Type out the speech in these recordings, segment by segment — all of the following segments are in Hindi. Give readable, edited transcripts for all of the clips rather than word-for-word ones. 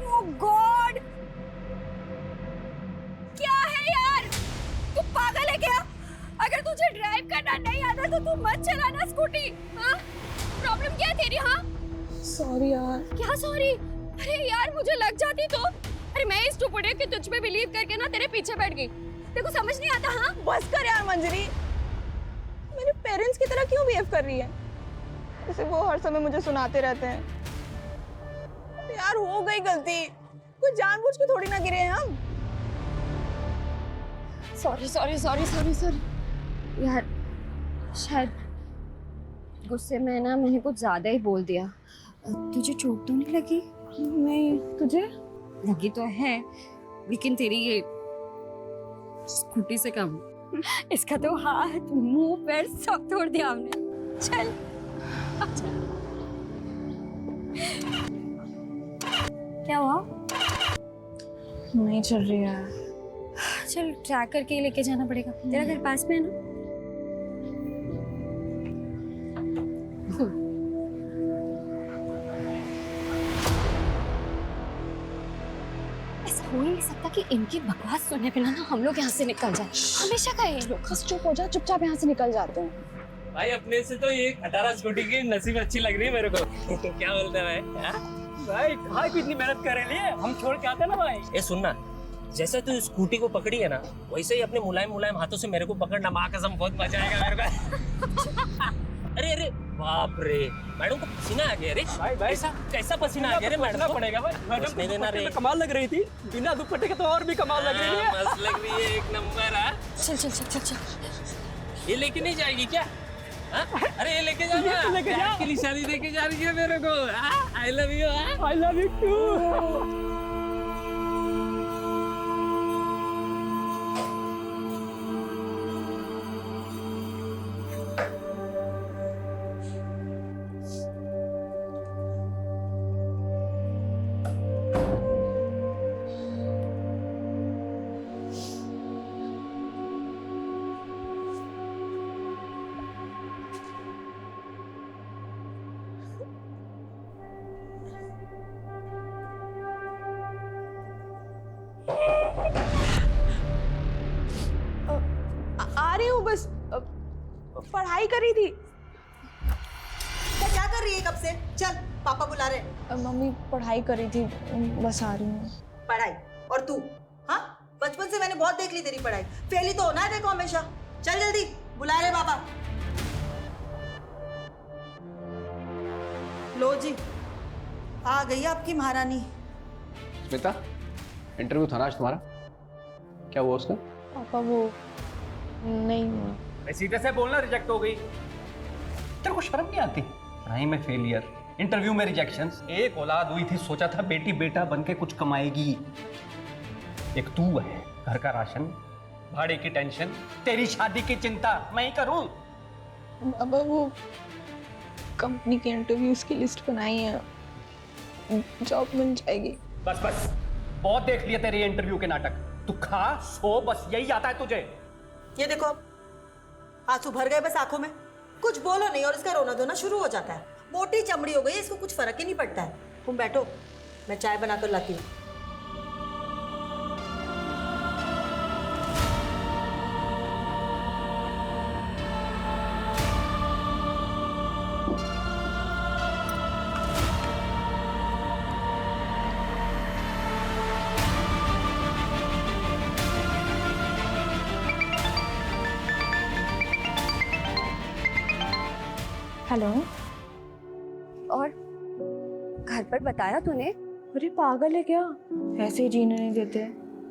ओह गॉड, क्या है यार, तू पागल है क्या? अगर तुझे ड्राइव करना नहीं आता तो तू मत चलाना स्कूटी। हाँ, प्रॉब्लम क्या है तेरी? हाँ सॉरी यार। क्या सॉरी? अरे यार मुझे लग जाती तो। अरे मैं इस स्टूपिड कि तुझ पे बिलीव करके ना तेरे पीछे बैठ गई। तेरे को समझ नहीं आता? हाँ बस कर यार मंजरी, मेरे पेरेंट्स की तरह क्यों बिहेव कर रही है? जैसे वो हर समय मुझे सुनाते रहते हैं। यार हो गई गलती, कोई जानबूझ के थोड़ी ना गिरे हैं हम। Sorry sorry sorry sorry sorry यार, शायद गुस्से में ना मैंने कुछ ज्यादा ही बोल दिया। तुझे चोट तो नहीं लगी? नहीं, तुझे लगी तो है, लेकिन तेरी ये स्कूटी से कम। इसका तो हाथ मुंह पैर सब तोड़ दिया हमने। चल क्या हुआ? नहीं चल रही है। चल ट्रैक करके ही लेके जाना पड़ेगा। तेरा घर पास में है ना? ऐसा हो ही नहीं सकता कि इनकी बकवास सुनने पे ना हम लोग यहाँ से निकल जाए। हमेशा का ये लोग। बस चुप हो जा, चुपचाप यहाँ से निकल जाते हैं। भाई अपने से तो ये 18 स्कूटी की नसीब अच्छी लग रही है मेरे को। क्या बोलते हैं भाई? भाई कहाँ की इतनी मेहनत कर रही है, हम छोड़ के आते ना भाई। ए सुनना, जैसे तू स्कूटी को पकड़ी है ना, वैसे ही अपने मुलायम मुलायम हाथों से मेरे को पकड़ना। माँ कसम बहुत मजा आएगा मेरे को। अरे अरे बाप रे, मैडम को पसीना आ गया रे। भाई भाई कैसा पसीना आ गया रे मैडम को? पड़ेगा भाई, मैडम नहीं देना रे। कमाल लग रही थी, बिना दुपट्टे के तो और भी कमाल लग रही है। मस्त लग रही है, एक नंबर। चल चल चल चल चल। ये लेके नहीं जाएगी क्या? अरे ये लेके जा ना, लेके जा के निशानी देके जा रही है मेरे को। I love you. I love you too. आ रही हूँ बस, पढ़ाई करी थी। क्या कर रही है कब से? चल पापा बुला रहे। मम्मी पढ़ाई करी थी, बस आ रही हूँ। पढ़ाई? और तू? हाँ, बचपन से मैंने बहुत देख ली तेरी पढ़ाई। फेल ही तो होना है देखो हमेशा। चल जल्दी, बुला रहे पापा। लो जी, आ गई आपकी महारानी। स्मिता, इंटरव्यू था ना आज तुम्हारा, क्या हुआ उसका? पापा वो नहीं हुआ। सीधे से बोलना, रिजेक्ट हो गई। तेरे को शर्म नहीं आती? पढ़ाई में फेलियर, इंटरव्यू में रिजेक्शन। एक औलाद हुई थी, सोचा था बेटी बेटा बन के कुछ कमाएगी। एक तू है, घर का राशन, भाड़े की टेंशन, तेरी शादी की चिंता मैं ही करूं। पापा वो कंपनी के इंटरव्यूज की लिस्ट बनाई है, जॉब मिल जाएगी। बस बस, बहुत देख लिया तेरे इंटरव्यू के नाटक। तू खा सो, बस यही आता है तुझे। ये देखो, आंसू भर गए बस आंखों में। कुछ बोलो नहीं और इसका रोना धोना शुरू हो जाता है। मोटी चमड़ी हो गई, इसको कुछ फर्क ही नहीं पड़ता है। तुम बैठो, मैं चाय बनाकर लाती हूँ। हेलो। और घर पर बताया तूने? अरे पागल है क्या, ऐसे ही जीने नहीं देते।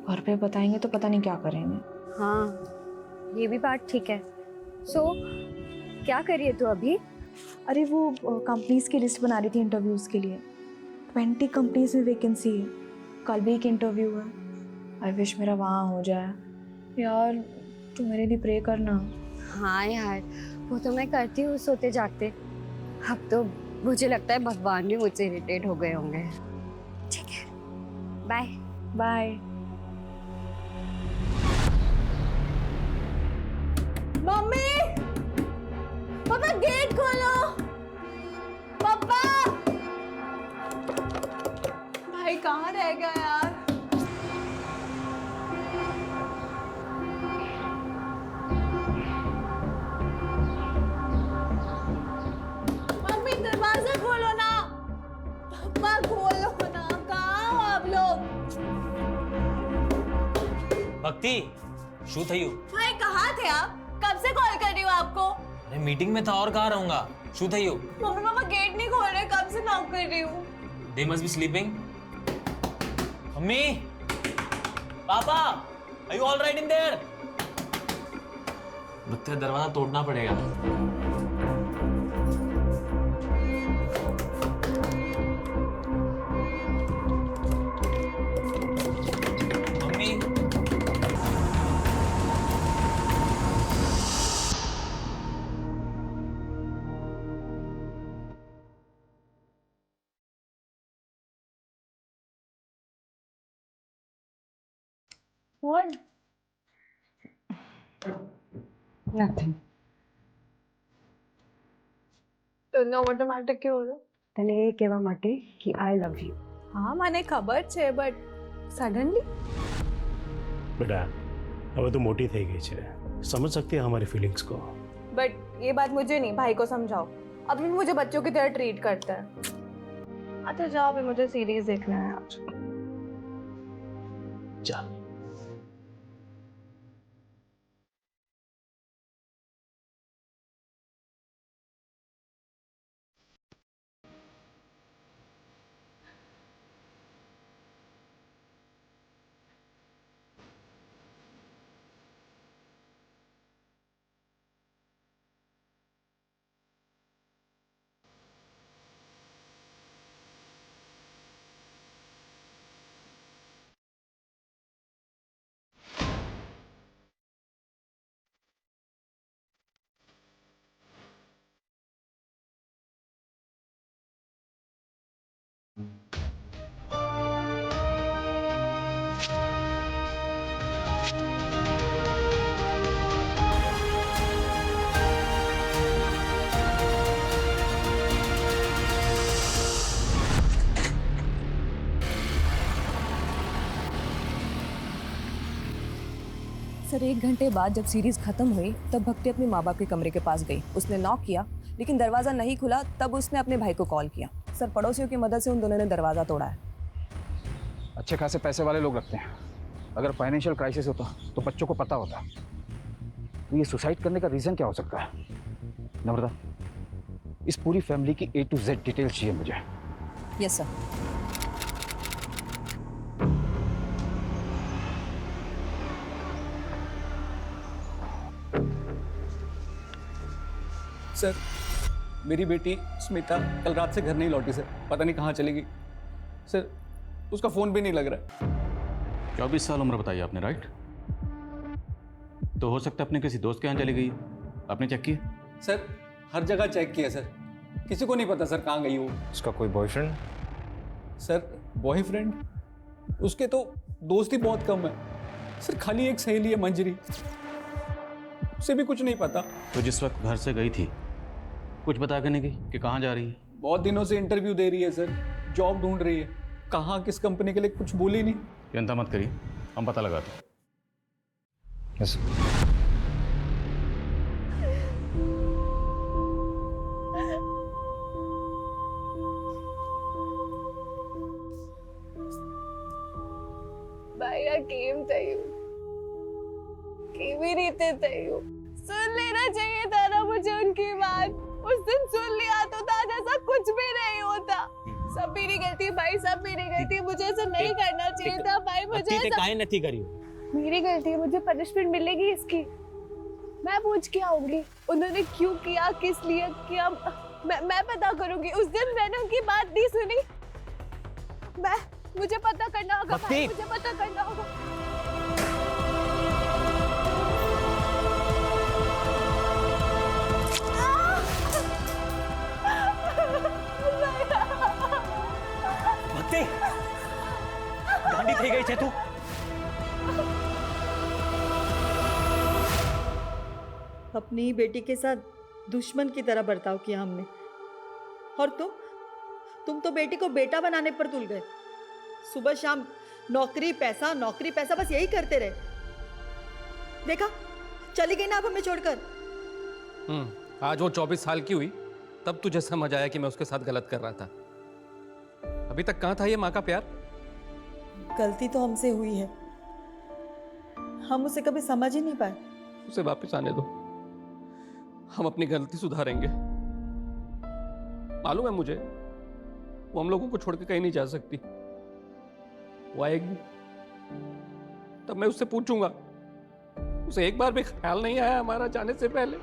घर पे बताएंगे तो पता नहीं क्या करेंगे। हाँ ये भी बात ठीक है। सो क्या करिए तू अभी? अरे वो कंपनीज की लिस्ट बना रही थी इंटरव्यूज के लिए। 20 कंपनीज में वैकेंसी है, कल भी एक इंटरव्यू है। आई विश मेरा वहाँ हो जाए। यार तू मेरे लिए प्रे करना। हाँ यार, वो तो मैं करती हूँ सोते जागते। अब तो मुझे लगता है भगवान भी मुझसे इरिटेट हो गए होंगे। ठीक है, बाय बाय। मम्मी, पापा गेट खोलो। पापा कहाँ रह गया यार? मम्मी दरवाजा खोलो ना, पापा खोलो ना, कहाँ हो आप लोग? भक्ति शू थयू भाई कहाँ थे आप? कब से कॉल कर रही हूँ आपको? अरे मीटिंग में था और कहाँ रहूंगा। शू थयू मम्मी पापा गेट नहीं खोल रहे, कब से नॉक कर रही हूँ। They must be sleeping. Mummy papa are you all right in there? Bhakti दरवाजा तोड़ना पड़ेगा। Mummy What? Nothing. તને ઓટોમેટિક કેવું હતું? તને એ કહેવા માટે કે I love you. હા મને ખબર છે બટ સડનલી बेटा अब तो मोटी થઈ ગઈ છે समझ सकती है हमारी फीलिंग्स को बट ये बात मुझे नहीं, भाई को समझाओ। अभी मुझे बच्चों की तरह ट्रीट करता है। अच्छा जाओ, अभी मुझे सीरीज देखना है आज। चल सर 1 घंटे बाद जब सीरीज खत्म हुई तब भक्ति अपने माँ बाप के कमरे के पास गई। उसने नॉक किया लेकिन दरवाज़ा नहीं खुला, तब उसने अपने भाई को कॉल किया। सर पड़ोसियों की मदद से उन दोनों ने दरवाज़ा तोड़ा है। अच्छे खासे पैसे वाले लोग रखते हैं। अगर फाइनेंशियल क्राइसिस होता तो बच्चों को पता होता। तो ये सुसाइड करने का रीज़न क्या हो सकता है? नम्रता, इस पूरी फैमिली की A to Z डिटेल्स चाहिए मुझे। Yes sir. सर मेरी बेटी स्मिता कल रात से घर नहीं लौटी सर, पता नहीं कहाँ चली गई सर, उसका फ़ोन भी नहीं लग रहा है। 24 साल उम्र बताई आपने, राइट? तो हो सकता है अपने किसी दोस्त के यहाँ चली गई। आपने चेक किया? सर हर जगह चेक किया सर, किसी को नहीं पता सर कहाँ गई वो। उसका कोई बॉयफ्रेंड? Sir boyfriend? उसके तो दोस्त ही बहुत कम है सर, खाली एक सहेली है मंजरी, उसे भी कुछ नहीं पता। तो जिस वक्त घर से गई थी कुछ बता के नहीं गई कि कहाँ जा रही है? बहुत दिनों से इंटरव्यू दे रही है सर, जॉब ढूंढ रही है, कहाँ किस कंपनी के लिए कुछ बोली नहीं। चिंता मत करिए, हम पता लगाते हैं। यस। भैया केम थયું केवी रीते थયું? सुन लेना चाहिए था ना मुझे उनकी बात। उस दिन सुन लिया तो आज ऐसा कुछ भी नहीं होता। सब मेरी गलती भाई, सब मेरी गलती। मुझे ऐसा नहीं करना चाहिए था भाई। मुझे ऐसा काहे नहीं करी? मेरी गलती है, मुझे पनिशमेंट मिलेगी इसकी। मैं पूछ के आऊंगी उन्होंने क्यों किया, किस लिए किया, मैं पता करूंगी। उस दिन मैंने उनकी बात नहीं सुनी। मुझे पता करना होगा भाई, मुझे पता करना होगा। भक्ति गांडी થઈ ગઈ છે તું? अपनी ही बेटी के साथ दुश्मन की तरह बर्ताव किया हमने, और तुम तो बेटी को बेटा बनाने पर तुल गए। सुबह शाम नौकरी पैसा बस यही करते रहे। देखा, चली गई ना अब हमें छोड़कर। आज वो 24 साल की हुई तब तुझे समझ आया कि मैं उसके साथ गलत कर रहा था। अभी तक कहाँ था ये माँ का प्यार? गलती तो हमसे हुई है, हम उसे कभी समझ ही नहीं पाए। उसे वापस आने दो, हम अपनी गलती सुधारेंगे। मालूम है मुझे, वो हम लोगों को छोड़ के कहीं नहीं जा सकती। वो आएगी तब मैं उससे पूछूंगा। उसे एक बार भी ख्याल नहीं आया हमारा जाने से पहले?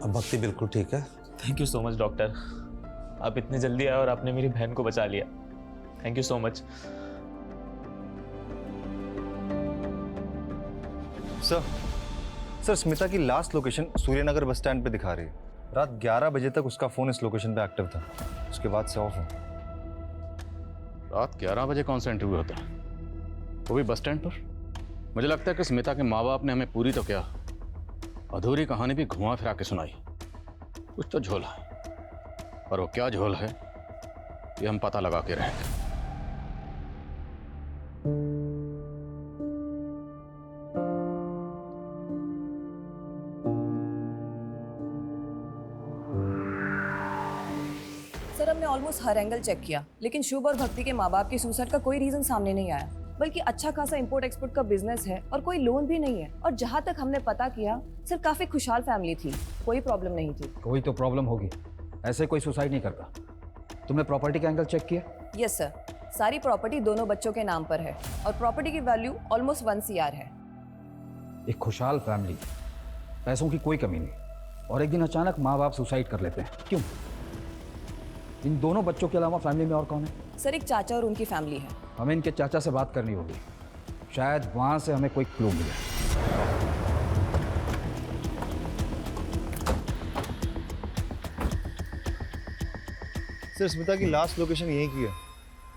अब भक्ति बिल्कुल ठीक है। Thank you so much doctor, आप इतने जल्दी आए और आपने मेरी बहन को बचा लिया। Thank you so much. Sir Smita की last location Suryanagar bus stand पे दिखा रही है। रात 11 बजे तक उसका फोन इस लोकेशन पे एक्टिव था, उसके बाद से ऑफ है। रात 11 बजे कौन सा इंटरव्यू होता है, वो भी बस स्टैंड पर? मुझे लगता है कि स्मिता के माँ बाप ने हमें पूरी तो क्या, अधूरी कहानी भी घुमा फिरा के सुनाई। कुछ तो झोल है, पर वो क्या झोल है ये हम पता लगा के रहेंगे। सर हमने ऑलमोस्ट हर एंगल चेक किया, लेकिन शुभ और भक्ति के माँ बाप के सुसाइड का कोई रीजन सामने नहीं आया। बल्कि अच्छा खासा इंपोर्ट एक्सपोर्ट का बिजनेस है और कोई लोन भी नहीं है। और जहाँ तक हमने पता किया सर, काफी खुशहाल फैमिली थी, कोई प्रॉब्लम नहीं थी। कोई तो प्रॉब्लम होगी, ऐसे कोई सुसाइड नहीं करता। तुमने प्रॉपर्टी का एंगल चेक किया? यस सर, सारी प्रॉपर्टी दोनों बच्चों के नाम पर है और प्रॉपर्टी की वैल्यू ऑलमोस्ट 1 CR है। एक खुशहाल फैमिली, पैसों की कोई कमी नहीं, और एक दिन अचानक माँ बाप सुसाइड कर लेते हैं, क्यों? इन दोनों बच्चों के अलावा फैमिली में और कौन है? सर एक चाचा और उनकी फैमिली है। हमें इनके चाचा से बात करनी होगी, शायद वहां से हमें कोई क्लू मिले। सर स्मिता की लास्ट लोकेशन यहीं की है,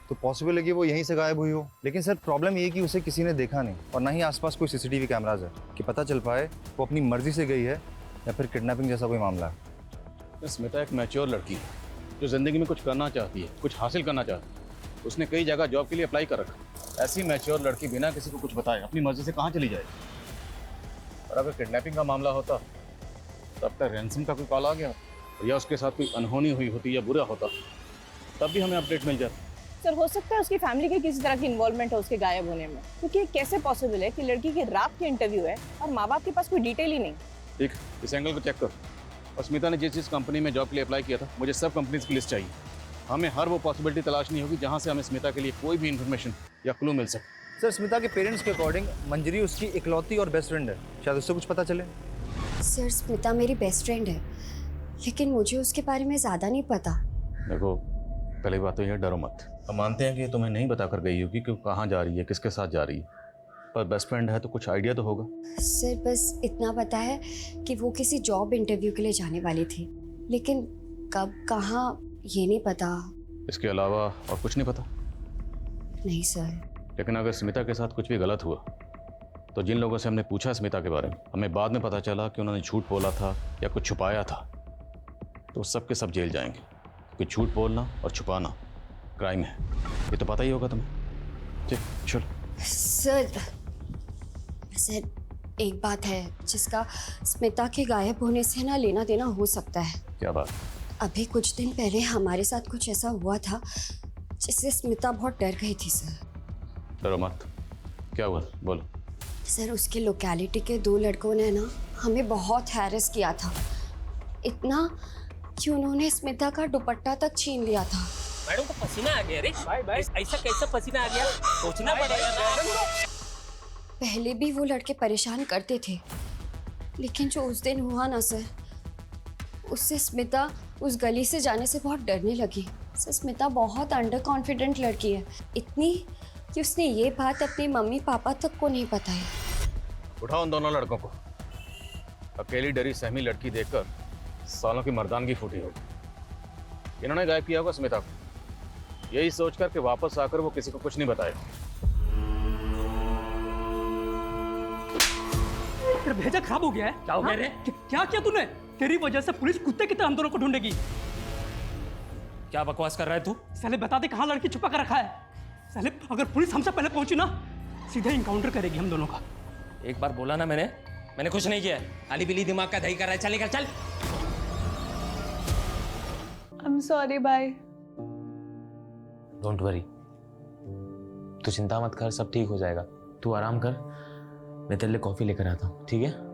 तो पॉसिबल है कि वो यहीं से गायब हुई हो। लेकिन सर प्रॉब्लम ये है कि उसे किसी ने देखा नहीं, और ना ही आसपास कोई CCTV कैमराज है कि पता चल पाए वो अपनी मर्जी से गई है या फिर किडनैपिंग जैसा कोई मामला है। स्मिता एक मैच्योर लड़की है जो जिंदगी में कुछ करना चाहती है, कुछ हासिल करना चाहती है। उसने कई जगह जॉब के लिए अप्लाई कर रखा। ऐसी मैच्योर लड़की बिना किसी को कुछ बताए अपनी मर्जी से कहाँ चली जाएगी? और अगर किडनैपिंग का मामला होता तब तक रैंसम का कोई कॉल आ गया, या उसके साथ कोई अनहोनी हुई होती या बुरा होता, तब भी हमें अपडेट मिल जाता। सर हो सकता है उसकी फैमिली की किसी तरह की इन्वॉल्वमेंट हो उसके गायब होने में, क्योंकि कैसे पॉसिबल है कि लड़की की रात की इंटरव्यू है और माँ बाप के पास कोई डिटेल ही नहीं। ठीक, इस एंगल को चेक कर। और स्मिता ने जिस कंपनी में जॉब के लिए अप्लाई किया था, मुझे सब कंपनीज की लिस्ट चाहिए। हमें हर वो पॉसिबिलिटी तलाशनी होगी जहाँ से हमें स्मिता के लिए कोई भी इन्फॉर्मेशन या क्लू मिल सके। सर स्मिता के पेरेंट्स के अकॉर्डिंग मंजरी उसकी इकलौती और बेस्ट फ्रेंड है, शायद उससे कुछ पता चले। सर स्मिता मेरी बेस्ट फ्रेंड है, लेकिन मुझे उसके बारे में ज़्यादा नहीं पता। देखो, पहली बात तो ये, डरो मत। हम मानते हैं कि तुम्हें नहीं बता कर गई होगी कि कहाँ जा रही है, किसके साथ जा रही है, पर बेस्ट फ्रेंड है तो कुछ आइडिया तो होगा। सर बस इतना पता है कि वो किसी जॉब इंटरव्यू के लिए जाने वाली थी, लेकिन कब कहाँ ये नहीं पता। इसके अलावा और कुछ नहीं पता? नहीं सर। लेकिन अगर स्मिता के साथ कुछ भी गलत हुआ तो जिन लोगों से हमने पूछा स्मिता के बारे में, हमें बाद में पता चला कि उन्होंने झूठ बोला था या कुछ छुपाया था, तो सब के सब जेल जाएंगे। क्योंकि झूठ बोलना और छुपाना क्राइम है, ये तो पता ही होगा तुम्हें। ठीक, चलो। सर एक बात है जिसका स्मिता के गायब होने से ना लेना देना हो सकता है। क्या बात? अभी कुछ दिन पहले हमारे साथ कुछ ऐसा हुआ था जिससे स्मिता बहुत डर गई थी सर। डरो मत, क्या हुआ बोलो। सर उसके लोकेलिटी के 2 लड़कों ने ना हमें बहुत हैरेस किया था, इतना कि उन्होंने स्मिता का दुपट्टा तक छीन लिया था। मैडम को पसीना आ गया रे। भाई ऐसा कैसा पसीना आ गया, सोचना पड़ेगा ना। पहले भी वो लड़के परेशान करते थे, लेकिन जो उस दिन हुआ ना सर, उससे स्मिता उस गली से जाने से बहुत डरने लगी। सर स्मिता बहुत अंडर कॉन्फिडेंट लड़की है, इतनी कि उसने ये बात अपने मम्मी पापा तक को नहीं बताई। उठाओ उन दोनों लड़कों को। अकेली डरी सहमी लड़की देखकर सालों की मर्दानगी फूटी होगी। इन्होंने गायब किया होगा स्मिता को, यही सोचकर कि वापस आकर वो किसी को कुछ नहीं बताएगा। तेरा भेजा खराब हो गया है। क्या हो गया रे? क्या किया तूने? तेरी वजह से पुलिस कुत्ते की तरह हम दोनों को ढूंढेगी। क्या बकवास कर रहा है तू? साले बता दे कहाँ लड़की छुपा कर रखा है। साले अगर पुलिस हमसे पहले पहुंची ना, सीधे इनकाउंटर करेगी हम दोनों का। एक बार बोला ना मैंने कुछ नहीं किया है। आली बिली दिमाग का दही कर रहा है। चल निकल चल। I'm sorry, bye. Don't worry, तू चिंता मत कर, सब ठीक हो जाएगा। तू आराम कर, मैं तेरे लिए कॉफी लेकर आता हूँ, ठीक है?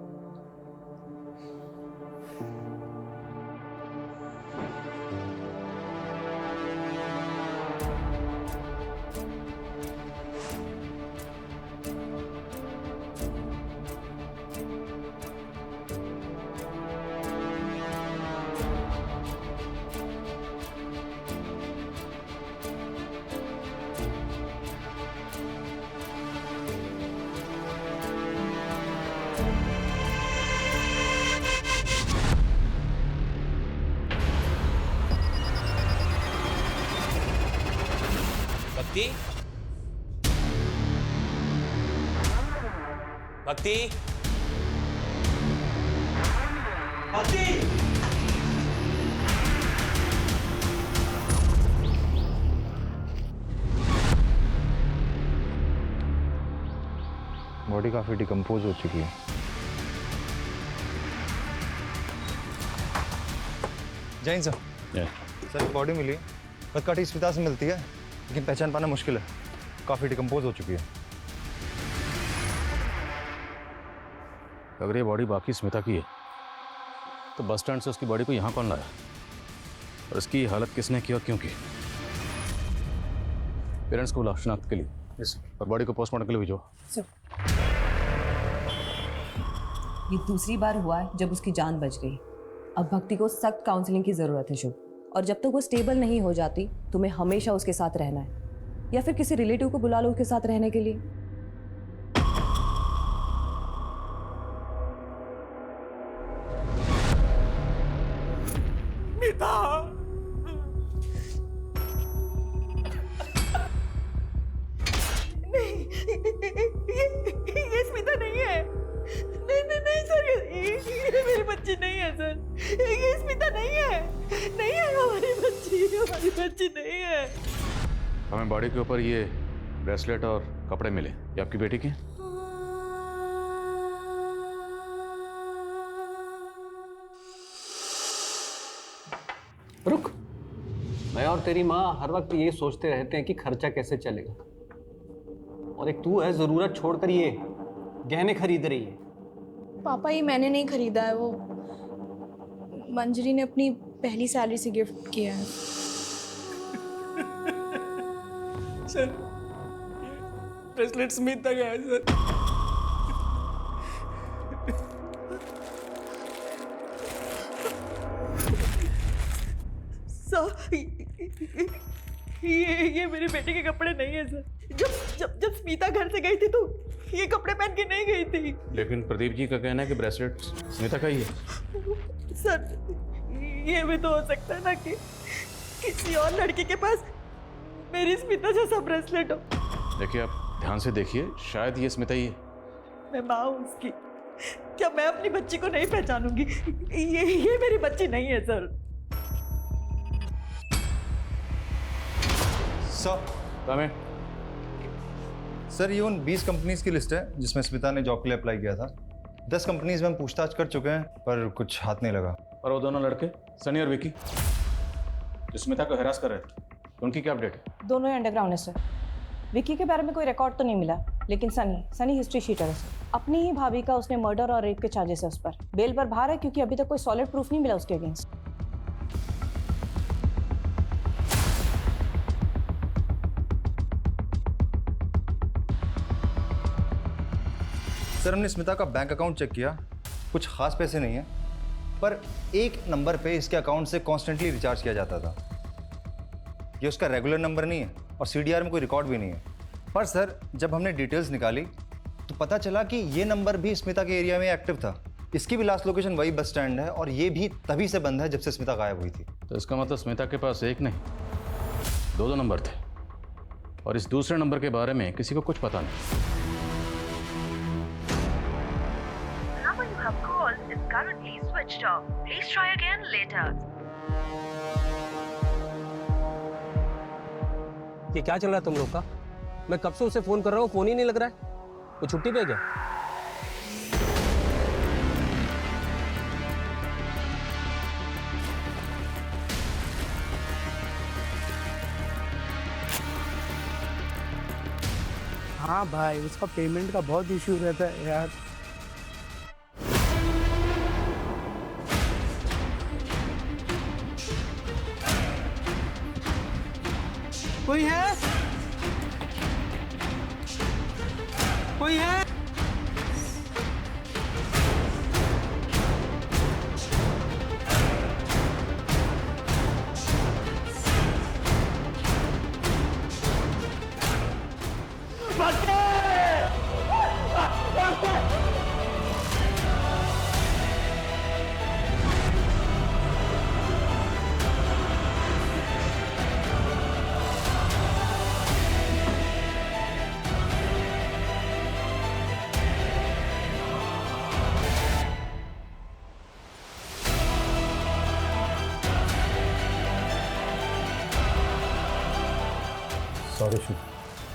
भक्ति, भक्ति, भक्ति। बॉडी काफ़ी डिकम्पोज हो चुकी है। जैन सर, सर बॉडी मिली है, पर कटी स्मिता से मिलती है, लेकिन पहचान पाना मुश्किल है। काफ़ी डिकम्पोज हो चुकी है। अगर ये बॉडी बाकी स्मिता की है तो बस स्टैंड से उसकी बॉडी को यहाँ कौन लाया और इसकी हालत किसने की और क्यों की? पेरेंट्स को बुलाओ शनाख्त के लिए और बॉडी को पोस्टमार्टम के लिए भेजो। ये दूसरी बार हुआ है जब उसकी जान बच गई। अब भक्ति को सख्त काउंसलिंग की ज़रूरत है शुभ, और जब तक वो स्टेबल नहीं हो जाती तुम्हें हमेशा उसके साथ रहना है, या फिर किसी रिलेटिव को बुला लो उसके साथ रहने के लिए। ये स्मिता नहीं है। नहीं सर, ये मेरी बच्ची नहीं है सर। ये स्मिता नहीं है, नहीं है हमारी बच्ची नहीं है। हमें बॉडी के ऊपर ये ब्रेसलेट और कपड़े मिले, ये आपकी बेटी के? रुक, मैं और तेरी माँ हर वक्त ये सोचते रहते हैं कि खर्चा कैसे चलेगा, और एक तू है ज़रूरत छोड़कर ये गहने खरीद रही है। पापा, ये मैंने नहीं खरीदा है, वो मंजरी ने अपनी पहली सैलरी से गिफ्ट किया है। सर, ब्रेसलेट स्मिथ तक है सर। ये मेरी बेटी के कपड़े नहीं है सर। जब स्मिता घर से गई थी तो ये कपड़े पहन के नहीं गई थी। लेकिन प्रदीप जी का कहना है कि ब्रेसलेट स्मिता का ही है। सर, ये भी तो हो सकता है ना कि किसी और लड़की के पास मेरी स्मिता जैसा ब्रेसलेट हो। देखिए, आप ध्यान से देखिए, शायद ये स्मिता ही है। मैं माँ हूँ उसकी, क्या मैं अपनी बच्ची को नहीं पहचानूंगी? ये मेरी बच्ची नहीं है सर। सर, ये उन 20 कंपनीज की लिस्ट है जिसमें स्मिता ने जॉब के लिए अप्लाई किया था। 10 कंपनीज में हम पूछताछ कर चुके हैं, पर कुछ हाथ नहीं लगा। और वो दोनों लड़के सनी और विकी जो स्मिता को हरास कर रहे थे, उनकी क्या अपडेट है? दोनों ही अंडरग्राउंड है सर। विकी के बारे में कोई रिकॉर्ड तो नहीं मिला, लेकिन सनी हिस्ट्री शीटर है सर। अपनी ही भाभी का उसने मर्डर और रेप के चार्जेस है उस पर। बेल पर बाहर है क्योंकि अभी तक कोई सॉलिड प्रूफ नहीं मिला उसके अगेंस्ट। सर, हमने स्मिता का बैंक अकाउंट चेक किया, कुछ खास पैसे नहीं है, पर एक नंबर पे इसके अकाउंट से कॉन्स्टेंटली रिचार्ज किया जाता था। ये उसका रेगुलर नंबर नहीं है और सीडीआर में कोई रिकॉर्ड भी नहीं है। पर सर, जब हमने डिटेल्स निकाली तो पता चला कि ये नंबर भी स्मिता के एरिया में एक्टिव था। इसकी भी लास्ट लोकेशन वही बस स्टैंड है, और ये भी तभी से बंद है जब से स्मिता गायब हुई थी। तो इसका मतलब स्मिता के पास एक नहीं, दो नंबर थे, और इस दूसरे नंबर के बारे में किसी को कुछ पता नहीं। call is currently switched off. Please try again later. ये क्या चल रहा है तुम लोग का? मैं कब से उसे फोन कर रहा हूँ, फोन ही नहीं लग रहा है। वो छुट्टी पे है क्या? हाँ भाई, उसका पेमेंट का बहुत इश्यू रहता है यार। कोई है? कोई है?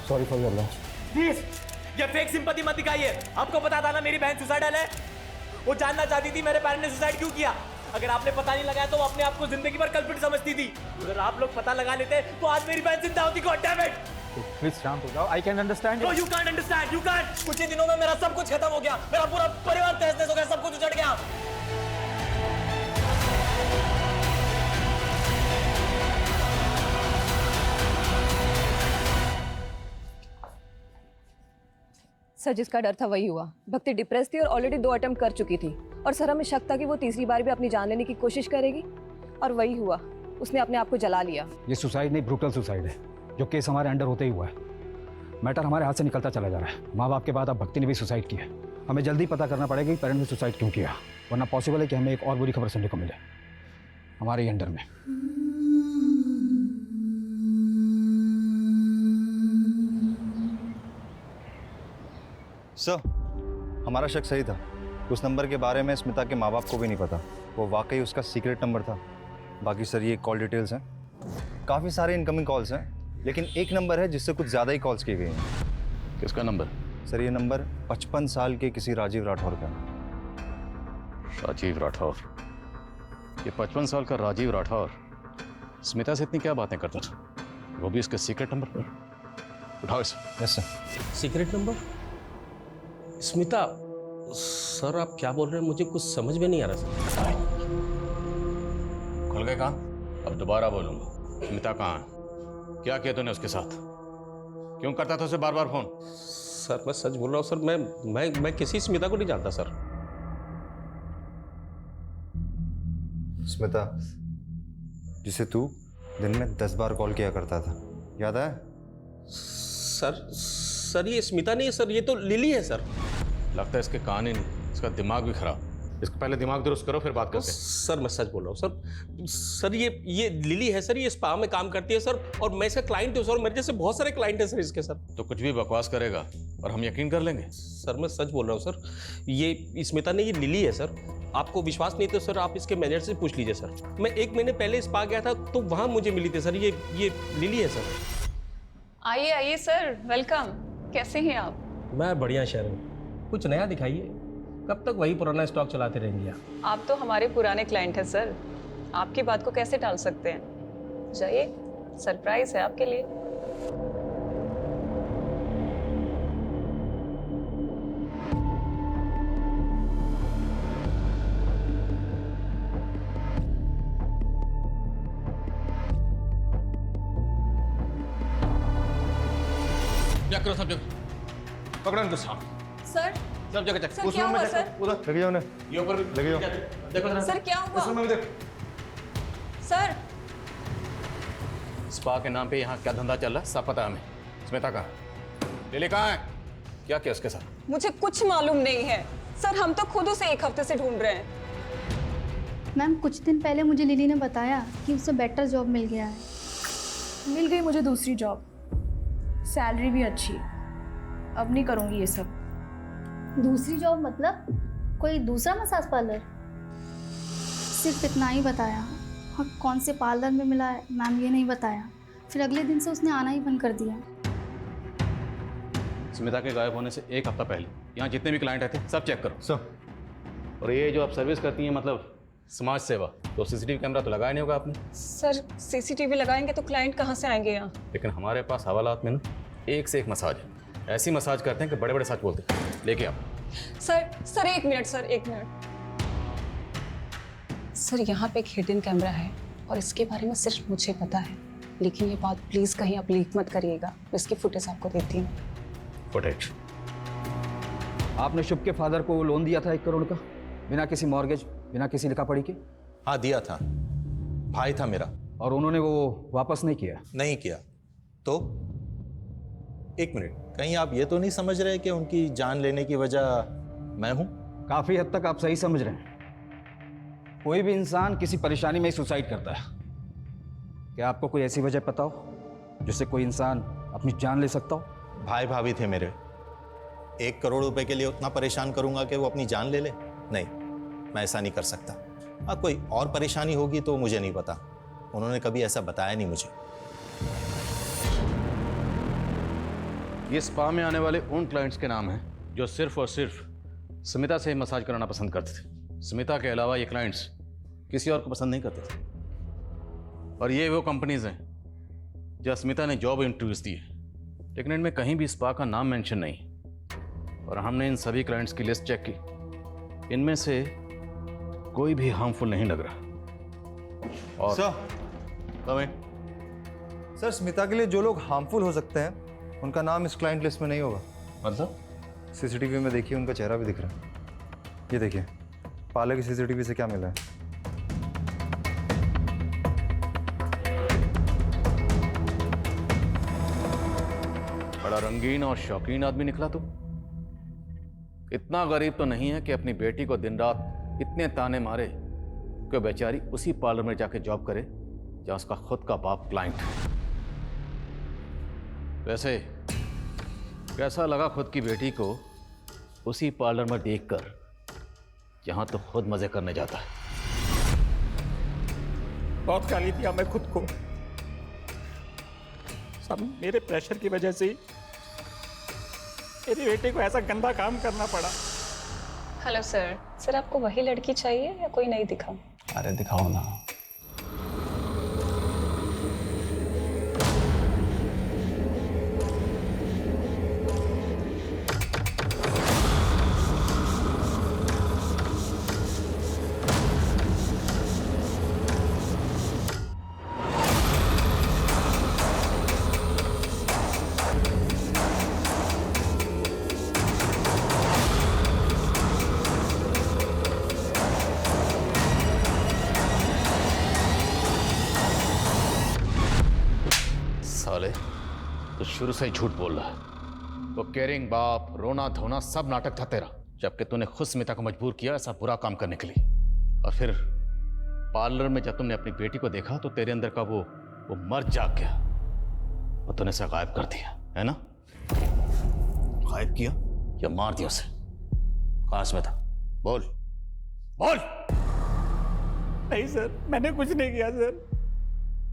Sorry for your loss. Please ये फेक सिंपैथी मत दिखाइए। आपको पता था ना मेरी बहन सुसाइडल है। वो जानना चाहती थी मेरे पेरेंट्स ने सुसाइड क्यों किया। अगर आपने पता नहीं लगाया तो वो अपने आप को जिंदगी भर कल्प्रिट समझती थी। अगर आप लोग पता लगा लेते तो आज मेरी बहन जिंदा होती। God damn it. प्लीज शांत हो जाओ। I can understand. No you can't understand. You can't. कुछ ही दिनों में मेरा सब कुछ खत्म हो गया। मेरा पूरा परिवार तहस नहस हो गया। सब कुछ उजड़ गया। सर जिसका डर था वही हुआ। भक्ति डिप्रेस थी और ऑलरेडी 2 अटेम्प्ट कर चुकी थी और सर हमें शक था कि वो तीसरी बार भी अपनी जान लेने की कोशिश करेगी और वही हुआ। उसने अपने आप को जला लिया। ये सुसाइड नहीं, ब्रूटल सुसाइड है। जो केस हमारे अंडर होते ही हुआ है। मैटर हमारे हाथ से निकलता चला जा रहा है। माँ बाप के बाद अब भक्ति ने भी सुसाइड किया। हमें जल्दी पता करना पड़ेगा कि पेरेंट्स ने सुसाइड क्यों किया, वरना पॉसिबल है कि हमें एक और बुरी खबर सुनने को मिले हमारे ही अंडर में। सर, हमारा शक सही था। उस नंबर के बारे में स्मिता के माँ बाप को भी नहीं पता। वो वाकई उसका सीक्रेट नंबर था। बाकी सर ये कॉल डिटेल्स हैं। काफ़ी सारे इनकमिंग कॉल्स हैं, लेकिन एक नंबर है जिससे कुछ ज़्यादा ही कॉल्स की गई हैं। किसका नंबर? सर ये नंबर 55 साल के किसी राजीव राठौर का। राजीव राठौर? ये 55 साल का राजीव राठौर स्मिता से इतनी क्या बातें करता था, वो भी इसके सीक्रेट नंबर पर? उठाओ इसे। Yes sir. Secret number? Smita sir आप क्या बोल रहे हैं? मुझे कुछ समझ में नहीं आ रहा सर। खुल गए कान? अब दोबारा बोलूंगा। स्मिता कहाँ है? क्या किया तूने उसके साथ? क्यों करता था उसे बार बार फोन? सर मैं सच बोल रहा हूँ सर। मैं किसी स्मिता को नहीं जानता सर। स्मिता जिसे तू दिन में 10 बार कॉल किया करता था, याद है? सर ये स्मिता नहीं है सर, ये तो लिली है सर। लगता है इसके कान ही नहीं, इसका दिमाग भी खराब। इसको पहले दिमाग दुरुस्त करो फिर बात करते हैं। सर मैं सच बोल रहा हूँ सर ये लिली है सर। ये स्पा में काम करती है सर और मैं इसका क्लाइंट हूँ सर। मेरे जैसे बहुत सारे क्लाइंट हैं सर इसके सर। तो कुछ भी बकवास करेगा और हम यकीन कर लेंगे? सर मैं सच बोल रहा हूँ सर। ये स्मिता नहीं, ये लिली है सर। आपको विश्वास नहीं तो सर आप इसके मैनेजर से पूछ लीजिए सर। मैं 1 महीने पहले स्पा गया था तो वहाँ मुझे मिली थी सर। ये लिली है सर। आइए आइए सर, वेलकम। कैसे हैं आप? मैं बढ़िया शहर। कुछ नया दिखाइए। कब तक वही पुराना स्टॉक चलाते रहेंगे आप तो हमारे पुराने क्लाइंट हैं सर। आपकी बात को कैसे टाल सकते हैं? जाइए, सरप्राइज है आपके लिए। क्या करो सब जगह? पकड़ो इनको साहब। सर सब जगह चेक। सर क्या हुआ सर? उधर लगे जाओ ना। ये ऊपर लगे जाओ। देखो जरा। सर क्या हुआ? इसमें भी देख। सर स्पा के नाम पे यहाँ क्या धंधा चल रहा है सब पता है हमें। स्मिता कहाँ? लिली कहाँ है? क्या किया उसके साथ? मुझे कुछ मालूम नहीं है सर। हम तो खुद उसे 1 हफ्ते से ढूंढ रहे हैं। मैम कुछ दिन पहले मुझे लिली ने बताया कि उसे बेटर जॉब मिल गया है। मिल गई मुझे दूसरी जॉब, सैलरी भी अच्छी। अब नहीं करूँगी ये सब। दूसरी जॉब मतलब? कोई दूसरा मसाज पार्लर? सिर्फ इतना ही बताया, और कौन से पार्लर में मिला है मैम ये नहीं बताया। फिर अगले दिन से उसने आना ही बंद कर दिया। स्मिता के गायब होने से एक हफ्ता पहले यहाँ जितने भी क्लाइंट आए थे सब चेक करो। सर, और ये जो आप सर्विस करती हैं मतलब समाज सेवा, तो सीसीटीवी कैमरा तो लगाया नहीं होगा आपने? सर सीसीटीवी लगाएंगे तो क्लाइंट कहाँ से आएंगे यहाँ? लेकिन हमारे पास हवालात में ना एक से एक मसाज है, ऐसी मसाज करते हैं कि बड़े बड़े सच बोलते हैं। लेके आप। सर एक मिनट सर, एक मिनट। सर यहाँ पे एक हिडन कैमरा है और इसके बारे में सिर्फ मुझे पता है, लेकिन ये बात प्लीज कहीं आप लीक मत करिएगा। मैं इसकी फुटेज आपको देती हूँ। फुटेज? आपने शुभ के फादर को लोन दिया था 1 करोड़ का, बिना किसी मॉर्गेज, बिना किसी लिखा पढ़ी के? हाँ दिया था, भाई था मेरा। और उन्होंने वो वापस नहीं किया? नहीं किया। तो एक मिनट, कहीं आप ये तो नहीं समझ रहे कि उनकी जान लेने की वजह मैं हूं? काफी हद तक आप सही समझ रहे हैं। कोई भी इंसान किसी परेशानी में ही सुसाइड करता है। क्या आपको कोई ऐसी वजह पता हो जिससे कोई इंसान अपनी जान ले सकता हो? भाई भाभी थे मेरे, 1 करोड़ रुपए के लिए उतना परेशान करूंगा कि वो अपनी जान ले ले? नहीं, मैं ऐसा नहीं कर सकता। हाँ, कोई और परेशानी होगी तो मुझे नहीं पता, उन्होंने कभी ऐसा बताया नहीं मुझे। ये स्पा में आने वाले उन क्लाइंट्स के नाम हैं जो सिर्फ और सिर्फ स्मिता से मसाज कराना पसंद करते थे। स्मिता के अलावा ये क्लाइंट्स किसी और को पसंद नहीं करते थे। और ये वो कंपनीज हैं जहाँ स्मिता ने जॉब इंटरव्यूज दिए, लेकिन इनमें कहीं भी स्पा का नाम मेंशन नहीं। और हमने इन सभी क्लाइंट्स की लिस्ट चेक की, इनमें से कोई भी हार्मफुल नहीं लग रहा। और सर, स्मिता के लिए जो लोग हार्मफुल हो सकते हैं उनका नाम इस क्लाइंट लिस्ट में नहीं होगा। मतलब? सीसीटीवी में देखिए, उनका चेहरा भी दिख रहा है। ये देखिए, पार्लर की सीसीटीवी से क्या मिला है। बड़ा रंगीन और शौकीन आदमी निकला तू। इतना गरीब तो नहीं है कि अपनी बेटी को दिन रात इतने ताने मारे कि बेचारी उसी पार्लर में जाके जॉब करे जहां उसका खुद का बाप क्लाइंट है। वैसे कैसा लगा खुद की बेटी को उसी पार्लर में देखकर जहां तो खुद मजे करने जाता है? बहुत गाली दिया मैं खुद को, सब मेरे प्रेशर की वजह से मेरी बेटे को ऐसा गंदा काम करना पड़ा। हेलो सर, सर आपको वही लड़की चाहिए या कोई नहीं दिखाऊं? अरे दिखाओ ना। साले, तो शुरू से ही झूठ बोल रहा है। वो केयरिंग बाप, रोना धोना सब नाटक था तेरा, जबकि तूने खुद स्मिता को मजबूर किया ऐसा बुरा काम करने के लिए। और फिर पार्लर में जब तुमने अपनी बेटी को देखा तो तेरे अंदर का वो मर्द जाग गया और तूने उसे गायब कर दिया, है ना? गायब किया या मार दिया उसे? कहाँ स्मिता? बोल बोल। नहीं सर, मैंने कुछ नहीं किया सर,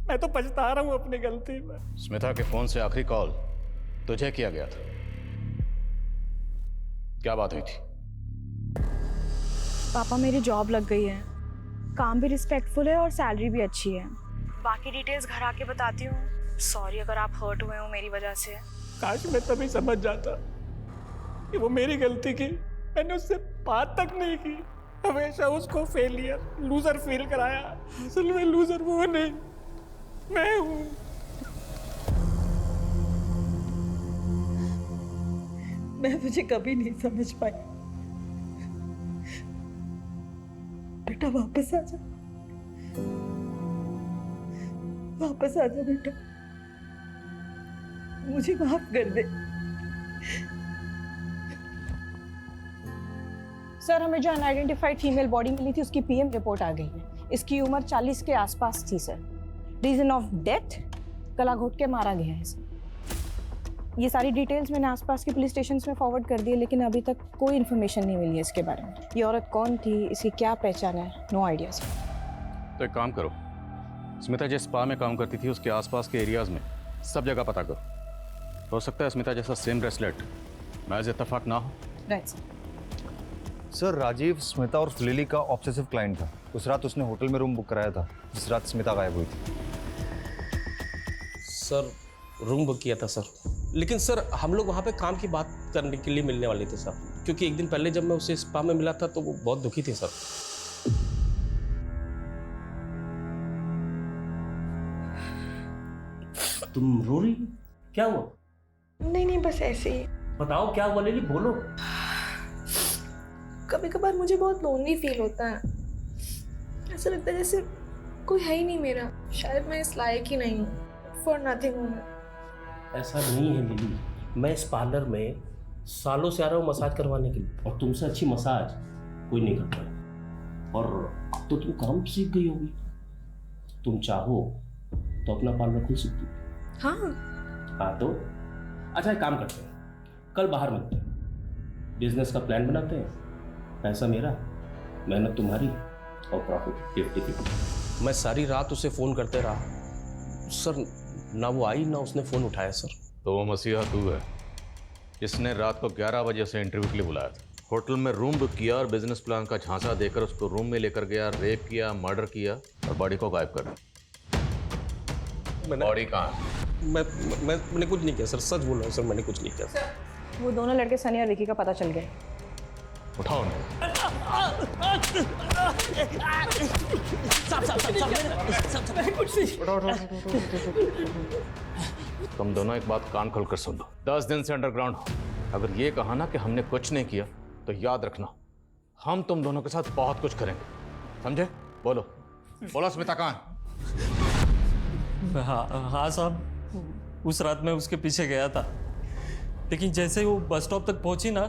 मैं तो पछता रहा हूँ अपनी गलती में। स्मिता के फोन से आखिरी कॉल तुझे किया गया था, क्या बात हुई थी? पापा मेरी जॉब लग गई है, काम भी रिस्पेक्टफुल है और सैलरी भी अच्छी है। बाकी डिटेल्स घर आके बताती हूँ। सॉरी अगर आप हर्ट हुए हो मेरी वजह से। काश मैं तभी समझ जाता कि वो मेरी गलती की, मैंने उससे बात तक नहीं की, हमेशा उसको फेलियर, लूजर फील कराया। असल में लूजर वो नहीं, मैं हूँ। मैं तुझे कभी नहीं समझ पाई। बेटा वापस आ जा, वापस आ जा बेटा, मुझे माफ कर दे। सर हमें जो अनआइडेंटिफाइड फीमेल बॉडी मिली थी उसकी पीएम रिपोर्ट आ गई है। इसकी उम्र 40 के आसपास थी सर। रीजन ऑफ डेथ, गला घोट के मारा गया है सर। ये सारी डिटेल्स मैंने आसपास के पुलिस स्टेशन में फॉरवर्ड कर दी है, लेकिन अभी तक कोई इन्फॉर्मेशन नहीं मिली है इसके बारे में। ये औरत कौन थी, इसकी क्या पहचान है, नो आइडिया सर। तो एक काम करो, स्मिता जिस स्पा में काम करती थी उसके आसपास के एरियाज में सब जगह पता करो। हो सकता है स्मिता जैसा सेम ब्रेसलेट महज इत्तेफाक ना हो। Right sir. Sir Rajiv Smita और लिली का ऑब्सेसिव क्लाइंट था। उस रात उसने होटल में रूम बुक कराया था जिस रात स्मिता गायब हुई थी। सर रूम बुक किया था सर, लेकिन सर हम लोग वहाँ पे काम की बात करने के लिए मिलने वाले थे सर, क्योंकि एक दिन पहले जब मैं उसे स्पा में मिला था तो वो बहुत दुखी थी सर। तुम रो रही हो? क्या हुआ? नहीं बस ऐसे ही। बताओ क्या हुआ लिली, बोलो। कभी कभार मुझे बहुत लोनली फील होता है। ऐसा लगता है जैसे कोई है ही नहीं मेरा। शायद मैं इस लायक ही नहीं हूँ। फॉर नथिंग हूँ मैं। ऐसा नहीं है लिली, मैं इस पार्लर में सालों से आ रहा हूँ मसाज करवाने के लिए, और तुमसे अच्छी मसाज कोई नहीं करता है। और अब तो तुम काम सीख गई होगी, तुम चाहो तो अपना पार्लर खुल सकती हो। हाँ तो अच्छा एक काम करते हैं, कल बाहर मिलते हैं, बिजनेस का प्लान बनाते हैं। पैसा मेरा, मेहनत तुम्हारी, और प्रॉफिट 50-50। मैं सारी रात उसे फ़ोन करते रहा सर, ना वो आई ना उसने फ़ोन उठाया सर। तो वो मसीहा तू है जिसने रात को 11 बजे से इंटरव्यू के लिए बुलाया था, होटल में रूम बुक किया और बिजनेस प्लान का झांसा देकर उसको रूम में लेकर गया, रेप किया, मर्डर किया और बॉडी को गायब कर दिया। बॉडी कहाँ है? मैंने कुछ नहीं किया सर, सच बोल रहा हूँ सर, मैंने कुछ नहीं किया सर। वो दोनों लड़के सनी और विकी का पता चल गया। उठाओ तुम दोनों एक बात कान खोलकर सुन लो, 10 दिन से अंडरग्राउंड हो। अगर ये कहा ना कि हमने कुछ नहीं किया तो याद रखना हम तुम दोनों के साथ बहुत कुछ करेंगे, समझे? बोलो बोलो स्मिता कहाँ है? हाँ साहब, उस रात मैं उसके पीछे गया था, लेकिन जैसे ही वो बस स्टॉप तक पहुंची ना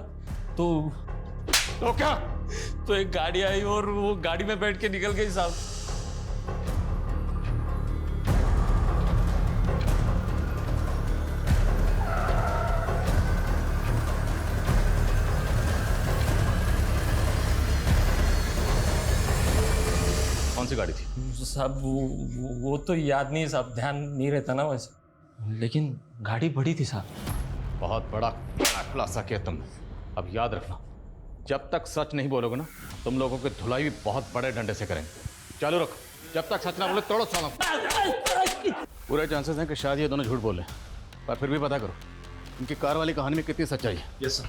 तो क्या? तो एक गाड़ी आई और वो गाड़ी में बैठ के निकल गई साहब। कौन सी गाड़ी थी साहब? वो तो याद नहीं साहब, ध्यान नहीं रहता ना वैसे, लेकिन गाड़ी बड़ी थी साहब। बहुत बड़ा खुलासा किया तुमने। अब याद रखना, जब तक सच नहीं बोलोगे ना तुम लोगों की धुलाई भी बहुत बड़े डंडे से करेंगे। चालू रखो, जब तक सच ना बोले तोड़ो सालों। पूरे चांसेस हैं कि शायद ये दोनों झूठ बोले, पर फिर भी पता करो इनकी कार वाली कहानी में कितनी सच्चाई है। Yes sir.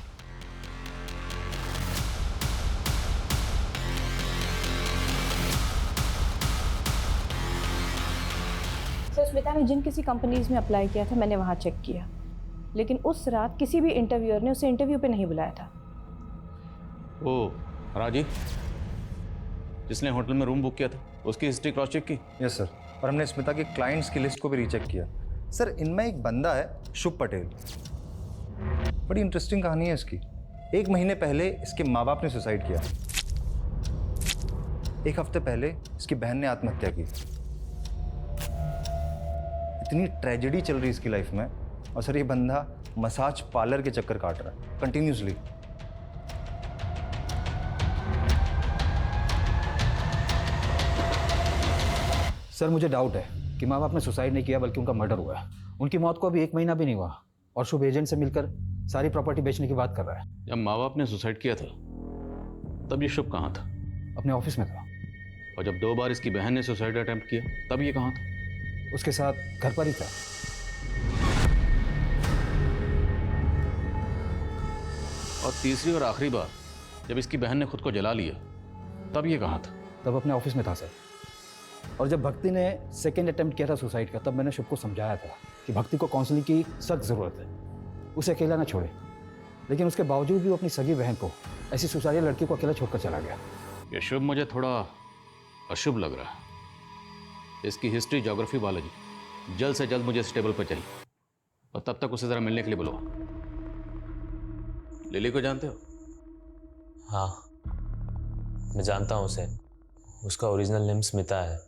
सर स्मिता ने जिन किसी कंपनीज में अप्लाई किया था मैंने वहाँ चेक किया, लेकिन उस रात किसी भी इंटरव्यूअर ने उसे इंटरव्यू पे नहीं बुलाया था। ओ राजीव जिसने होटल में रूम बुक किया था उसकी हिस्ट्री क्रॉस चेक की? यस सर, और हमने स्मिता के क्लाइंट्स की लिस्ट को भी रीचेक किया। सर इनमें एक बंदा है शुभ पटेल, बड़ी इंटरेस्टिंग कहानी है इसकी। 1 महीने पहले इसके माँ बाप ने सुसाइड किया, 1 हफ्ते पहले इसकी बहन ने आत्महत्या की। इतनी ट्रेजेडी चल रही इसकी लाइफ में, और सर ये बंदा मसाज पार्लर के चक्कर काट रहा है कंटिन्यूसली। सर मुझे डाउट है कि माँ बाप ने सुसाइड नहीं किया बल्कि उनका मर्डर हुआ है। उनकी मौत को अभी 1 महीना भी नहीं हुआ और शुभ एजेंट से मिलकर सारी प्रॉपर्टी बेचने की बात कर रहा है। जब माँ बाप ने सुसाइड किया था तब ये शुभ कहाँ था? अपने ऑफिस में था। और जब 2 बार इसकी बहन ने सुसाइड अटेम्प्ट किया तब ये कहाँ था? उसके साथ घर पर ही था। और तीसरी और आखिरी बार जब इसकी बहन ने खुद को जला लिया तब ये कहाँ था? तब अपने ऑफिस में था सर। और जब भक्ति ने सेकेंड अटेम्प्ट किया था सुसाइड का, तब मैंने शुभ को समझाया था कि भक्ति को काउंसलिंग की सख्त ज़रूरत है, उसे अकेला ना छोड़े। लेकिन उसके बावजूद भी वो अपनी सगी बहन को, ऐसी सुसाइड लड़की को अकेला छोड़कर चला गया। ये शुभ मुझे थोड़ा अशुभ लग रहा है। इसकी हिस्ट्री, ज्योग्राफी, बायोलॉजी जल्द से जल्द मुझे इस टेबल पर चाहिए, और तब तक उसे ज़रा मिलने के लिए बुलाओ। लिली को जानते हो? हाँ मैं जानता हूँ उसे, उसका ओरिजिनल नेम स्मिता है,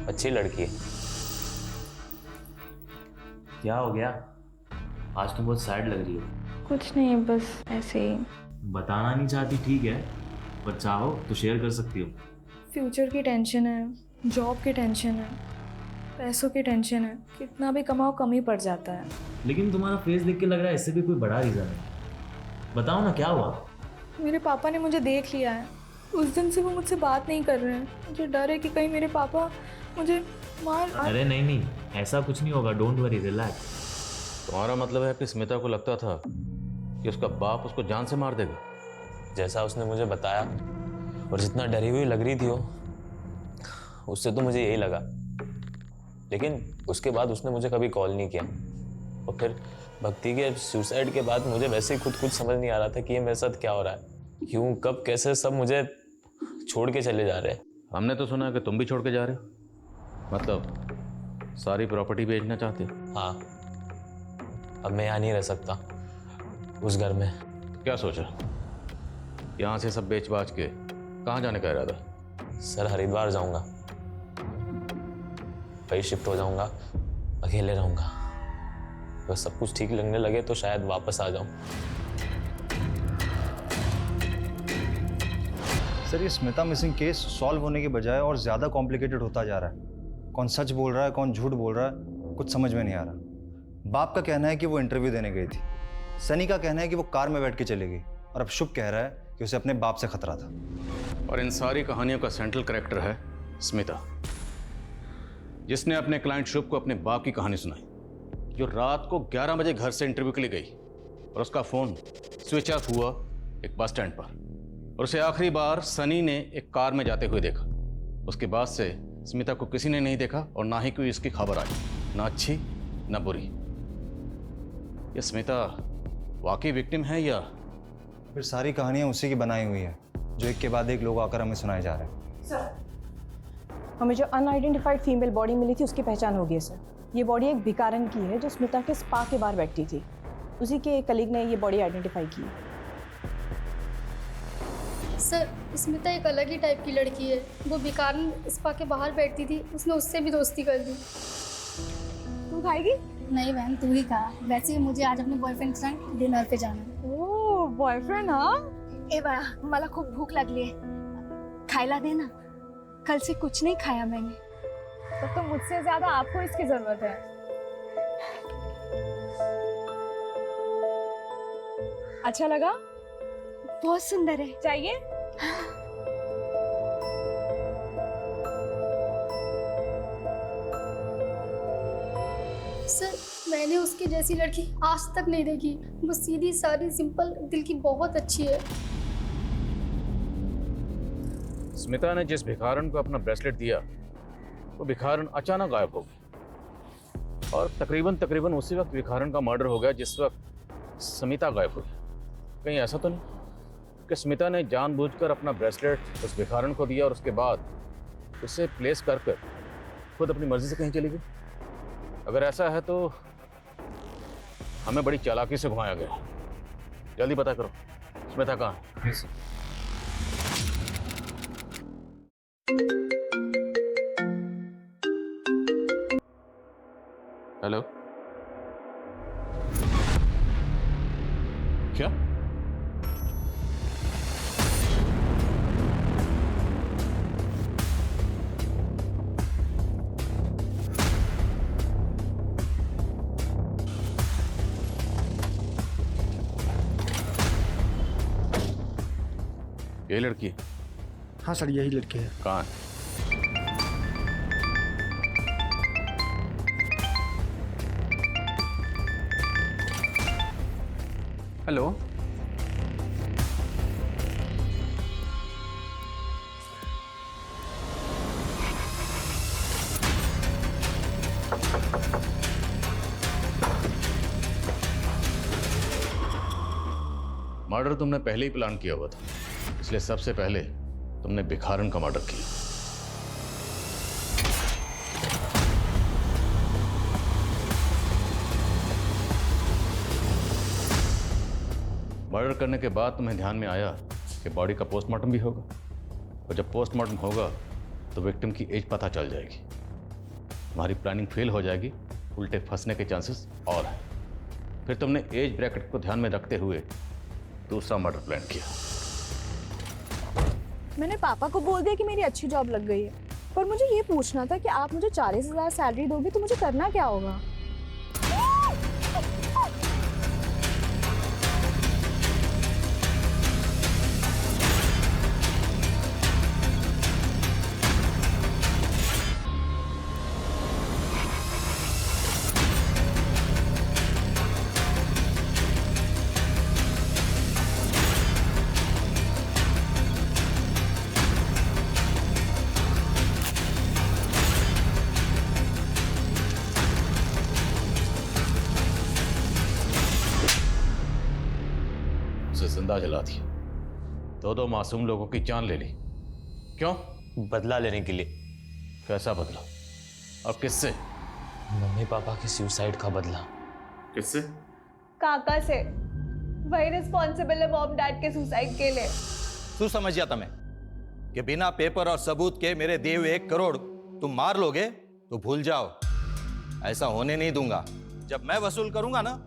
अच्छी लड़की है। क्या हो गया, आज तुम बहुत सैड लग रही हो। कुछ नहीं, बस ऐसे ही। बताना नहीं चाहती ठीक है, पर चाहो तो शेयर कर सकती हो। फ्यूचर की टेंशन है, जॉब की टेंशन है, पैसों की टेंशन है। कितना भी कमाओ कम ही पड़ जाता है। लेकिन तुम्हारा फेस देख के लग रहा है इससे भी कोई बड़ा रीज़न है। बताओ ना क्या हुआ। मेरे पापा ने मुझे देख लिया है। उस दिन से वो मुझसे बात नहीं कर रहे हैं। मुझे डर है कि कहीं मेरे पापा मुझे मार। अरे नहीं, ऐसा कुछ नहीं होगा, डोंट वरी, रिलैक्स। तुम्हारा मतलब है कि स्मिता को लगता था कि उसका बाप उसको जान से मार देगा? जैसा उसने मुझे बताया और जितना डरी हुई लग रही थी वो, उससे तो मुझे यही लगा। लेकिन उसके बाद उसने मुझे कभी कॉल नहीं किया। और फिर भक्ति के सुसाइड के बाद मुझे वैसे ही खुद कुछ समझ नहीं आ रहा था कि ये मेरे साथ क्या हो रहा है, क्यों, कब, कैसे सब मुझे छोड़ के चले जा रहे हैं। हमने तो सुना कि तुम भी छोड़ के जा रहे हो, मतलब सारी प्रॉपर्टी बेचना चाहते हो? हाँ, अब मैं यहाँ नहीं रह सकता उस घर में। क्या सोचा? यहाँ से सब बेच बाच के कहाँ जाने का इरादा? सर हरिद्वार जाऊंगा, वही शिफ्ट हो जाऊंगा, अकेले रहूंगा। बस सब कुछ ठीक लगने लगे तो शायद वापस आ जाऊं। सर, ये स्मिता मिसिंग केस सॉल्व होने के बजाय और ज़्यादा कॉम्प्लिकेटेड होता जा रहा है। कौन सच बोल रहा है, कौन झूठ बोल रहा है, कुछ समझ में नहीं आ रहा। बाप का कहना है कि वो इंटरव्यू देने गई थी। सनी का कहना है कि वो कार में बैठ के चली गई। और अब शुभ कह रहा है कि उसे अपने बाप से खतरा था। और इन सारी कहानियों का सेंट्रल कैरेक्टर है स्मिता, जिसने अपने क्लाइंट शुभ को अपने बाप की कहानी सुनाई, जो रात को 11 बजे घर से इंटरव्यू के लिए गई और उसका फ़ोन स्विच ऑफ हुआ एक बस स्टैंड पर, और उसे आखिरी बार सनी ने एक कार में जाते हुए देखा। उसके बाद से स्मिता को किसी ने नहीं देखा और ना ही कोई इसकी खबर आई, ना अच्छी ना बुरी। ये स्मिता वाकई विक्टिम है या फिर सारी कहानियाँ उसी की बनाई हुई है, जो एक के बाद एक लोग आकर हमें सुनाए जा रहे हैं? सर, हमें जो अनआइडेंटिफाइड फीमेल बॉडी मिली थी उसकी पहचान हो गई है सर। ये बॉडी एक भिखारन की है जो स्मिता के स्पा के बाहर बैठती थी। उसी के एक कलीग ने ये बॉडी आइडेंटिफाई की। सर, स्मिता एक अलग ही टाइप की लड़की है। वो भिखारन स्पा के बाहर बैठती थी, उसने उससे भी दोस्ती कर दी। तू खाएगी? नहीं बहन, तू ही खा। वैसे ही मुझे आज अपने बॉयफ्रेंड के साथ डिनर पे जाना है। ओह, बॉयफ्रेंड? हाँ, ए बा, मला खूप भूख लागली है, खायला दे ना। कल से कुछ नहीं खाया मैंने। तो मुझसे ज्यादा आपको इसकी जरूरत है। अच्छा लगा? बहुत सुंदर है। चाहिए? सर, मैंने उसकी जैसी लड़की आज तक नहीं देखी। वो सीधी सादी सिंपल दिल की बहुत अच्छी है। स्मिता ने जिस भिखारन को अपना ब्रेसलेट दिया, वो भिखारन अचानक गायब हो गई और तकरीबन उसी वक्त भिखारन का मर्डर हो गया जिस वक्त स्मिता गायब हुई। कहीं ऐसा तो नहीं कि स्मिता ने जानबूझकर अपना ब्रेसलेट उस भिखारन को दिया और उसके बाद उसे प्लेस कर खुद अपनी मर्जी से कहीं चली गई? अगर ऐसा है तो हमें बड़ी चालाकी से घुमाया गया। जल्दी पता करो स्मिता कहाँ है। हेलो, क्या? ये लड़की है? हाँ सर, यही लड़की है। कहाँ है? हेलो, मर्डर तुमने पहले ही प्लान किया हुआ था, इसलिए सबसे पहले तुमने भिखारन का मर्डर किया। मर्डर करने के बाद तुम्हें ध्यान में आया कि बॉडी का पोस्टमार्टम भी होगा, और जब पोस्टमार्टम होगा तो विक्टिम की एज पता चल जाएगी। तुम्हारी प्लानिंग फेल हो जाएगी, उल्टे फंसने के चांसेस और हैं। फिर तुमने एज ब्रैकेट को ध्यान में रखते हुए दूसरा मर्डर प्लान किया। मैंने पापा को बोल दिया कि मेरी अच्छी जॉब लग गई है, पर मुझे ये पूछना था कि आप मुझे 40,000 सैलरी दोगे तो मुझे करना क्या होगा? उसे जिंदा जला दिया, दो मासूम लोगों की जान ले ली। क्यों? बदला लेने के लिए। कैसा बदला? अब किससे? मम्मी पापा के सुसाइड का बदला। किससे? काका से। वही रिस्पॉन्सिबल है मॉम डैड के सुसाइड के लिए। तू समझ जाता मैं कि बिना पेपर और सबूत के मेरे दिए हुए 1 करोड़ तुम मार लोगे तो भूल जाओ, ऐसा होने नहीं दूंगा। जब मैं वसूल करूंगा ना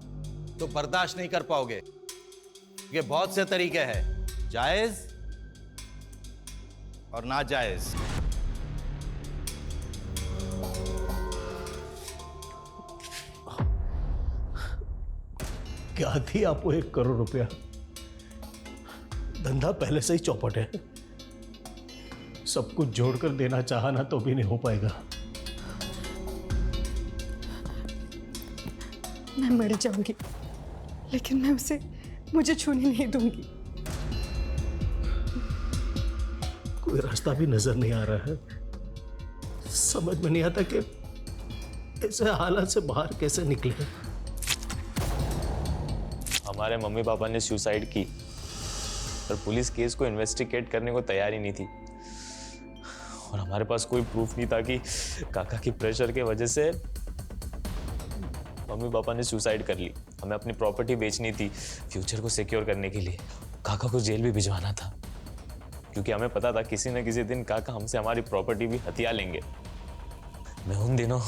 तो बर्दाश्त नहीं कर पाओगे। ये बहुत से तरीके हैं, जायज और नाजायज। क्या थी आपको 1 करोड़ रुपया? धंधा पहले से ही चौपट है, सब कुछ जोड़कर देना चाहा ना तो भी नहीं हो पाएगा। मैं मर जाऊंगी, लेकिन मैं उसे मुझे छूने नहीं दूंगी। कोई रास्ता भी नजर नहीं आ रहा है, समझ में नहीं आता कि ऐसे हालात से बाहर कैसे निकले। हमारे मम्मी पापा ने सुसाइड की, पर पुलिस केस को इन्वेस्टिगेट करने को तैयार ही नहीं थी, और हमारे पास कोई प्रूफ नहीं था कि काका की प्रेशर के वजह से मम्मी पापा ने सुसाइड कर ली। हमें अपनी प्रॉपर्टी बेचनी थी फ्यूचर को सिक्योर करने के लिए। काका को जेल भी भिजवाना था, क्योंकि हमें पता था किसी न किसी दिन काका हमसे हमारी प्रॉपर्टी भी हथिया लेंगे। मैं उन दिनों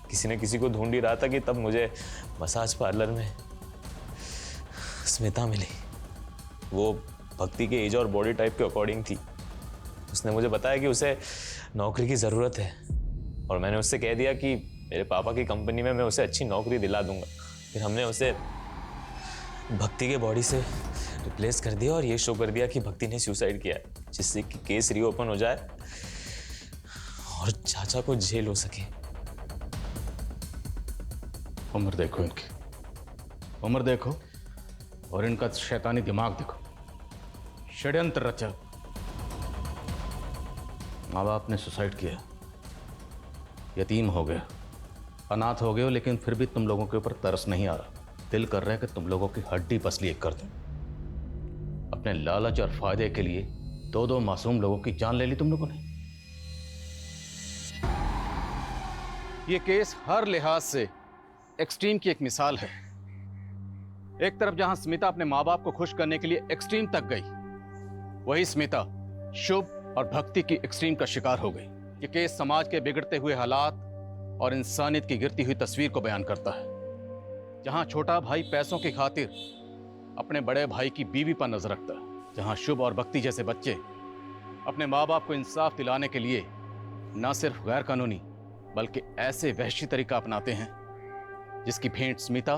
किसी न किसी को ढूंढ ही रहा था कि तब मुझे मसाज पार्लर में स्मिता मिली। वो भक्ति के एज और बॉडी टाइप के अकॉर्डिंग थी। उसने मुझे बताया कि उसे नौकरी की ज़रूरत है, और मैंने उससे कह दिया कि मेरे पापा की कंपनी में मैं उसे अच्छी नौकरी दिला दूंगा। फिर हमने उसे भक्ति के बॉडी से रिप्लेस कर दिया और ये शो कर दिया कि भक्ति ने सुसाइड किया है, जिससे कि केस रीओपन हो जाए और चाचा को जेल हो सके। उम्र देखो इनकी, उम्र देखो, और इनका शैतानी दिमाग देखो। षड्यंत्र रचा। माँ बाप ने सुसाइड किया, यतीम हो गए, अनाथ हो गए हो, लेकिन फिर भी तुम लोगों के ऊपर तरस नहीं आ रहा। दिल कर रहा है कि तुम लोगों की हड्डी पसली एक कर दूं। अपने लालच और फायदे के लिए 2 मासूम लोगों की जान ले ली तुम लोगों ने। ये केस हर लिहाज से एक्सट्रीम की एक मिसाल है। एक तरफ जहां स्मिता अपने माँ बाप को खुश करने के लिए एक्सट्रीम तक गई, वही स्मिता शुभ और भक्ति की एक्सट्रीम का शिकार हो गई। ये केस समाज के बिगड़ते हुए हालात और इंसानियत की गिरती हुई तस्वीर को बयान करता है। जहां छोटा भाई पैसों की खातिर अपने बड़े भाई की बीवी पर नजर रखता है, जहां शुभ और भक्ति जैसे बच्चे अपने माँ बाप को इंसाफ दिलाने के लिए न सिर्फ गैर कानूनी बल्कि ऐसे वहशी तरीका अपनाते हैं जिसकी भेंट स्मिता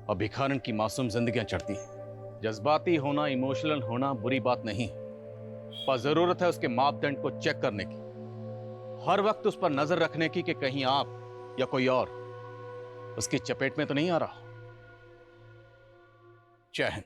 और भिखारन की मासूम जिंदगियां चढ़ती हैं। जज्बाती होना, इमोशनल होना बुरी बात नहीं, पर जरूरत है उसके मापदंड को चेक करने की, हर वक्त उस पर नजर रखने की कि कहीं आप या कोई और उसकी चपेट में तो नहीं आ रहा। जय हिंद।